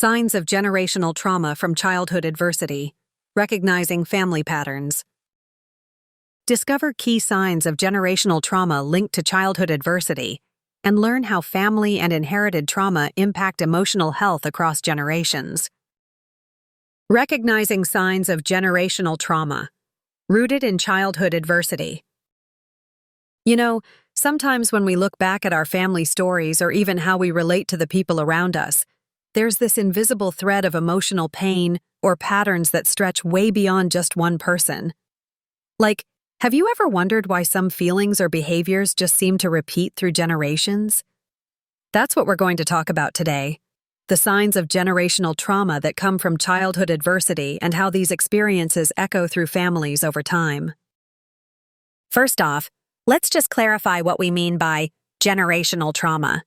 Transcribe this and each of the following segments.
Signs of generational trauma from childhood adversity. Recognizing family patterns. Discover key signs of generational trauma linked to childhood adversity, and learn how family and inherited trauma impact emotional health across generations. Recognizing signs of generational trauma. Rooted in childhood adversity. You know, sometimes when we look back at our family stories or even how we relate to the people around us, there's this invisible thread of emotional pain or patterns that stretch way beyond just one person. Like, have you ever wondered why some feelings or behaviors just seem to repeat through generations? That's what we're going to talk about today. The signs of generational trauma that come from childhood adversity and how these experiences echo through families over time. First off, let's just clarify what we mean by generational trauma.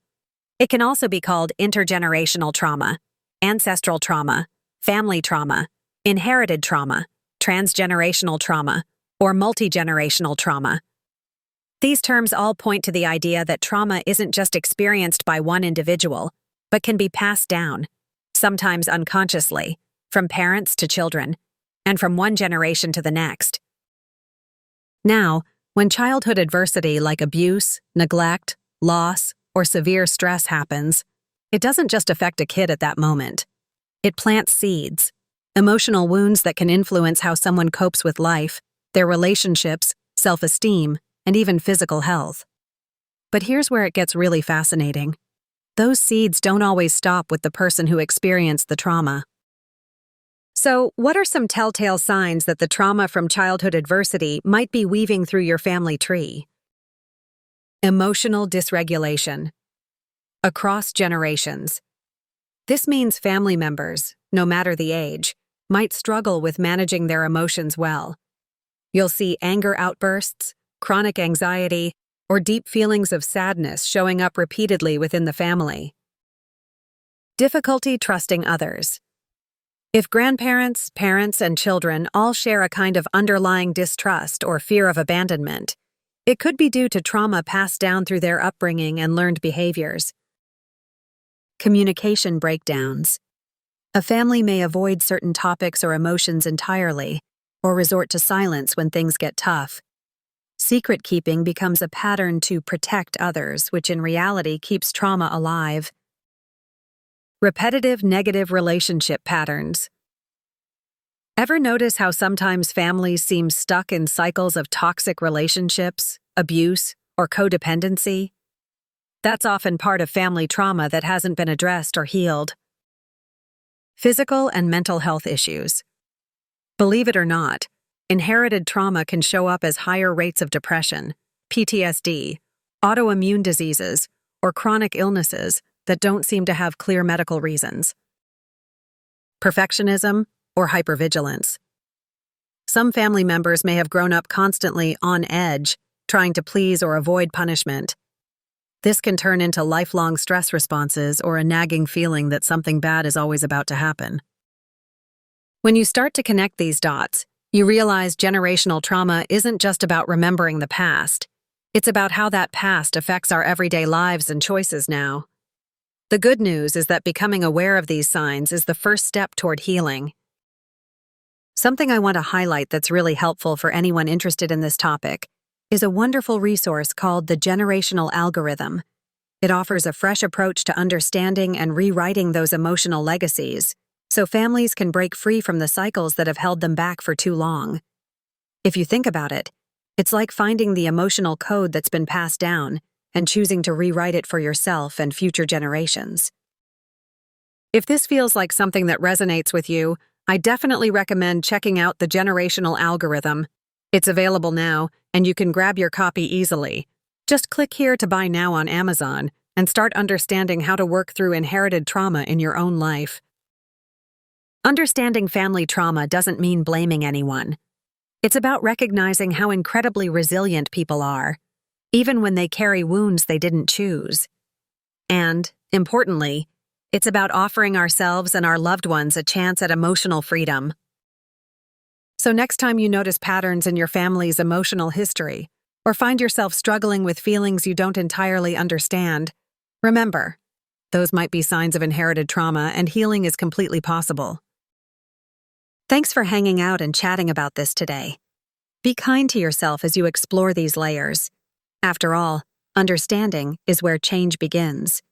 It can also be called intergenerational trauma, ancestral trauma, family trauma, inherited trauma, transgenerational trauma, or multi-generational trauma. These terms all point to the idea that trauma isn't just experienced by one individual, but can be passed down, sometimes unconsciously, from parents to children, and from one generation to the next. Now, when childhood adversity like abuse, neglect, loss, or severe stress happens, it doesn't just affect a kid at that moment. It plants seeds, emotional wounds that can influence how someone copes with life, their relationships, self-esteem, and even physical health. But here's where it gets really fascinating. Those seeds don't always stop with the person who experienced the trauma. So, what are some telltale signs that the trauma from childhood adversity might be weaving through your family tree? Emotional dysregulation. Across generations. This means family members, no matter the age, might struggle with managing their emotions well. You'll see anger outbursts, chronic anxiety, or deep feelings of sadness showing up repeatedly within the family. Difficulty trusting others. If grandparents, parents, and children all share a kind of underlying distrust or fear of abandonment, it could be due to trauma passed down through their upbringing and learned behaviors. Communication breakdowns. A family may avoid certain topics or emotions entirely, or resort to silence when things get tough. Secret keeping becomes a pattern to protect others, which in reality keeps trauma alive. Repetitive negative relationship patterns. Ever notice how sometimes families seem stuck in cycles of toxic relationships, abuse, or codependency? That's often part of family trauma that hasn't been addressed or healed. Physical and mental health issues. Believe it or not, inherited trauma can show up as higher rates of depression, PTSD, autoimmune diseases, or chronic illnesses that don't seem to have clear medical reasons. Perfectionism or hypervigilance. Some family members may have grown up constantly on edge, trying to please or avoid punishment. This can turn into lifelong stress responses or a nagging feeling that something bad is always about to happen. When you start to connect these dots, you realize generational trauma isn't just about remembering the past. It's about how that past affects our everyday lives and choices now. The good news is that becoming aware of these signs is the first step toward healing. Something I want to highlight that's really helpful for anyone interested in this topic is a wonderful resource called the Generational Algorithm. It offers a fresh approach to understanding and rewriting those emotional legacies, so families can break free from the cycles that have held them back for too long. If you think about it, it's like finding the emotional code that's been passed down and choosing to rewrite it for yourself and future generations. If this feels like something that resonates with you, I definitely recommend checking out the Generational Algorithm. It's available now, and you can grab your copy easily. Just click here to buy now on Amazon and start understanding how to work through inherited trauma in your own life. Understanding family trauma doesn't mean blaming anyone. It's about recognizing how incredibly resilient people are, even when they carry wounds they didn't choose. And, importantly, it's about offering ourselves and our loved ones a chance at emotional freedom. So next time you notice patterns in your family's emotional history, or find yourself struggling with feelings you don't entirely understand, remember, Those might be signs of inherited trauma, and healing is completely possible. Thanks for hanging out and chatting about this today. Be kind to yourself as you explore these layers. After all, understanding is where change begins.